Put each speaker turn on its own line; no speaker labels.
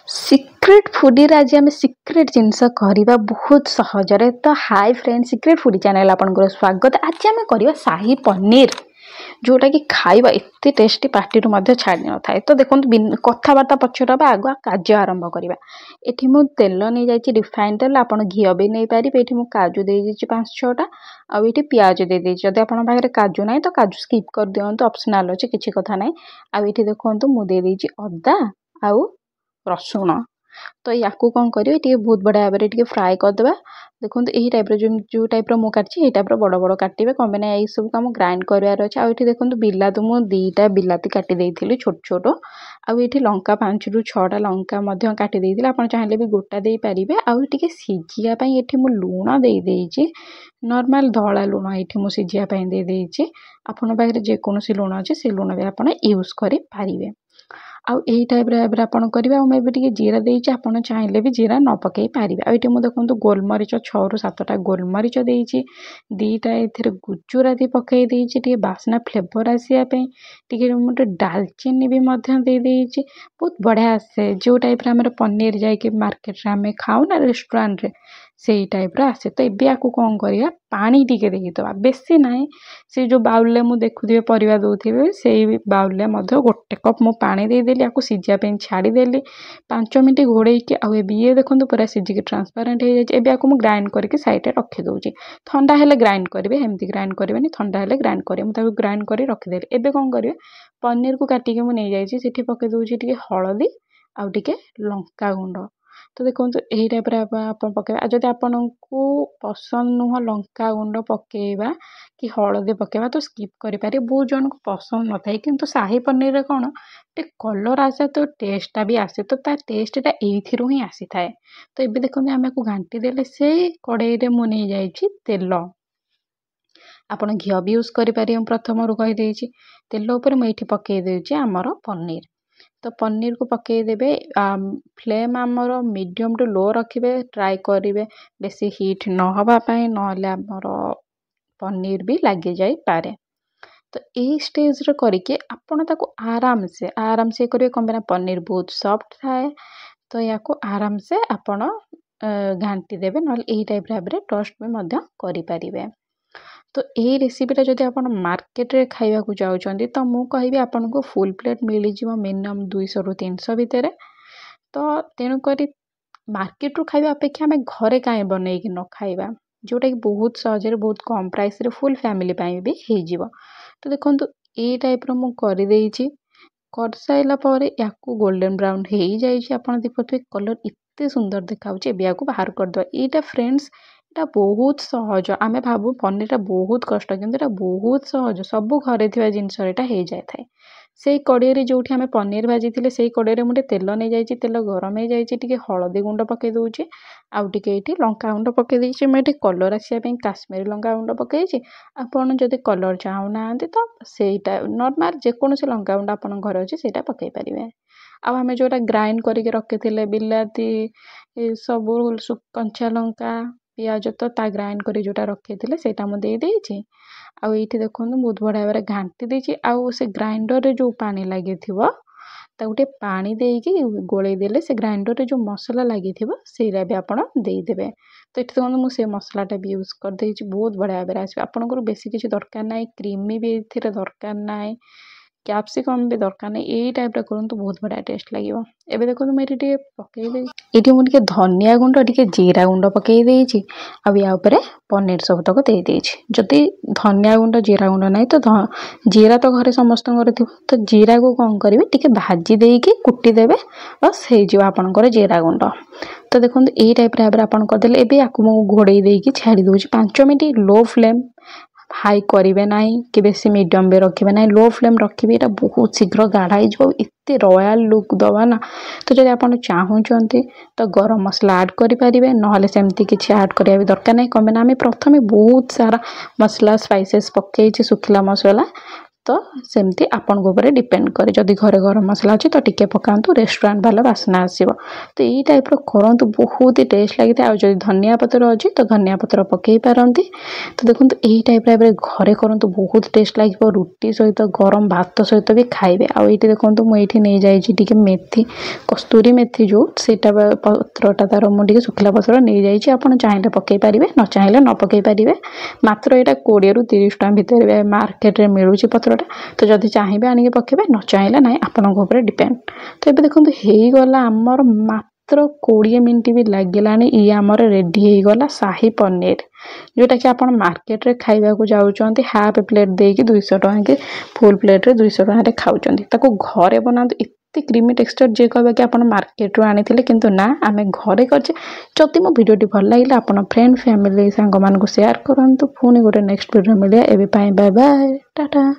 Secrete foodie आज आम secrete जिनस करवा बहुत सहजरे। तो hi friend, secret foodie channel आपन स्वागत। आज आम करवा शाही पनीर, जोटा कि खाइबा एते टेस्टी पार्टी छाड़ी न था। तो देखो कथबार्ता पछर आगुआ कार्य आरंभ करवा। ये मु तेल नहीं जाइए रिफाइन तेल, आप घी भी नहीं पारे। ये मुझे काजू दे 5-6टा आउ ये पियाज दे जदि आप पाखे काजू ना तो काजू स्किप कर दिंतु, ऑप्शनल अच्छे किसी कथा ना। आउ ये देखो मुझे अदा आउ रसुण। तो या कौन करेंगे बहुत बढ़िया भाव में फ्राए करदे। देखो यही टाइप जो टाइप मु काटी टाइप बड़ बड़ काटे कम ना ये सब कम ग्राइंड करार अच्छे। आउ ये देखो बिलाती मुझे 2टा बिलाती काटी छोट छोट। आउ ये लंका 5-6टा लंका काटी आप चाहिए भी गोटा दे पारे। आउ टे सीझापी ये मुझे लुण दे नॉर्मल धला लुण ये मुझे सीझापी दे। आपन पाखे जेकोसी लुण अच्छे से लुण भी आप यूज करें। आउ यही टाइप आपन करेंगे। आउ मैं जीरा देती, आपन चाहिए भी जीरा न पकई पारे। आउ ये देखो गोलमरीच 6-7टा गोलमरीच देती, 2टा ये गुजराती पकई देती बास्ना फ्लेवर आसापी। टे डालचीनी भी दे बहुत बढ़िया आसे। जो टाइप पनीर जाकि मार्केट में खाऊ ना रेस्टोरेंट रे से टाइप आसे। तो ये आपको कौन करवा पानी टिके देदे, बेसी ना से जो बाउल में देखुए परिवा दौथे से बाउल में 1 कप मु पानी देदेली। आपको सीझापी छाड़देली 5 मिनट घोड़े की। आउ ये देखो पूरा सीझिक ट्रांसपेरेंट हो जाए। आपको मुझे ग्राइंड करके साइड में रखीदे। ठंडा हेले ग्राइंड करेंगे, एमती ग्राइंड करेंगे, ठंडा हेले ग्राइंड करेंगे। मुझे ग्राइंड कर रखीदेली। एबे कौन करेंगे पनीर को काटिके मुझे नहीं पकई दूसरी हलदी आउ टिके लंका गुंड। तो देखो यही टाइप आप पकेबा। जब आपन को पसंद नुह लंका गुंड पकेबा कि हलदी पकेबा तो स्किप करें। बहुत जन को पसंद न था, किंतु शाही पनीर कौन टे कलर आसे तो टेस्टा भी आसे। तो टेस्टा यू ही आसी थाए। तो ये देखते आम को घाटी देले से कड़े मु नहीं जाइए तेल। आपन घी भी यूज करें। प्रथम रू कहीदे तेल उपर मुझे पकई देची आमर पनीर। तो पनीर को पकईदेवे। फ्लेम आमर मीडियम टू लो रखिए, ट्राए करेंगे बेसी हिट न होगापाई, नहले आमर पनीर भी लगी जाई पारे। तो यही स्टेज रे करके आपण ताको आराम से करेंगे। कम पनीर बहुत सॉफ्ट थाए। तो या आराम से आपण घाटी देवे, नहले यही टाइप भाव टोस्ट भी करें। तो यही रेसिपीटा जब आप मार्केट रे खाइबा को जाउछंती तो मु कहिबी आपन को फुल प्लेट मिल जिवो मिनिमम 200-300 भितर। तो तेणु करी मार्केट रू खाइबा अपेक्षा हमें घरे काहे बनै कि न खाइबा, जोटा कि बहुत सहज बहुत कम प्राइस रे फुल फैमिली पाई भी हो जिवो। तो देखंतु ए टाइप रो मु करि देइछि। कर साइला पर याकू गोल्डन ब्राउन हो जाइए। आप देखते कलर इतने सुंदर देखा। या बाहर करदे। यहाँ फ्रेंड्स এটা बहुत सहज। आमे भाबु पनीर बहुत कष्ट, किंतु बहुत सहज। सब घरे थिबा जिनस एटा हो जाए थाए। से कड़े जो आम पनीर भाजी थे से कड़े मुझे तेल नहीं जाइए, तेल गरम हो जाए। हलदी गुंड पकई दूचे, आउ टे ये लंका गुंड पकई देछि। मुझे कलर आसापी काश्मीरी लंका गुंड पकई। आपन जदि कलर चाहूना तो सेटा नॉर्मल जेकोसी लंका गुंड आपन घर अच्छे से पकई पारे। आउ आमे जोटा ग्राइंड करके रखी बिलाती सब कंचा लंका पियाज तो ता ग्राइंड कर जोटा रखी थे से मुझे आउ ये देखो बहुत बढ़िया भाव घाटी देछि। आउ से ग्राइंडर रे जो पानी लगी गोटे पानी देकी गोले देले से ग्राइंडर रे जो मसला लगी सेरा भी आपड़ देदेवे। तो ये देखो मुझे मसलाटा भी यूज कर देछि। बहुत बढ़िया भाव आस। आपंकर बेसी किसी दरकार ना, क्रीमी भी ये दरकार ना, कैप्सिकम भी दरकार नहीं। यही टाइप करूँ तो बहुत बढ़िया टेस्ट लगे। एबे देखो मुझे पकई ये मुझे धनिया गुंड टे जीरा गुंड पकई देछि। अब या ऊपर पनीर सबतक दे जदि धनिया गुंड जीरा गुंड नहीं तो जीरा तो घरे समस्त तो जीरा को कौन करेंगे टे भाजी देकी कुटी देवे, बस हो आपंकर जीरा गुंड। तो देखो यही टाइप भाव आप करदे। एबे आपको मुझे घोड़े देकी छाड़ी दूची 5 मिनट। लो फ्लेम हाई करेंगे ना कि बेसी मीडियम भी रखिए ना, लो फ्लेम रखिए। ये बहुत शीघ्र गाढ़ा हो इतने रॉयल लुक दवा ना। तो जब आप चाहते तो गरम मसला ऐड करें, ना सेमती किसी ऐड करा भी दरकार नहीं। कम आम प्रथम बहुत सारा मसला स्पाइसेस पकई सुखिला मसला तो सेमती आपण ऊपर डिपेंड करे जदि घरे गरम मसला अच्छी तो टिके पकातु रेस्टोरेंट वाला बास्ना आसो तो यही टाइप करूँ बहुत ही टेस्ट लगी था। जब धनिया पतर अच्छी तो धनिया पतर पकई पारती तो देखो यही टाइप घरे करूँ बहुत टेस्ट लगे रुटी सहित गरम भात सहित भी खाइबे। आउे देखो मुझे नहीं जाइए मेथी कस्तूरी मेथी जो सेटा पत्रटा तार मुझे शुखला पत्र नहीं जाइए आपड़ चाहिए पकई पारे न चाहिए न पकई पारे मात्र यहाँ 20 ରୁ 30 टका भितर मार्केट में मिलूँ पत्रटा तो जदि चाहिए आनिके पकेबे न चाहिए ना आपंकर डिपेंड। तो ये देखो होगला आमर मात्र 20 मिनट भी लगे ये आमर रेडी होगला शाही पनीर जोटा कि आप मार्केट रे खाइबा को जाउछंती हाफ प्लेट देकी 200 टका के फुल प्लेट रे 200 टका रे खाउछंती ताको घरे बनाते इतने क्रीमी टेक्सचर जे कहबा कि आप मार्केट रू आनी किंतु ना आमे घरे करछे। जदि मो वीडियोटी भल लागिला आपण फ्रेंड फैमिली सांग मान को शेयर करंतु। पुणी गोटे नेक्स्ट वीडियो मिलिया एबे पाए बाय बाय टाटा।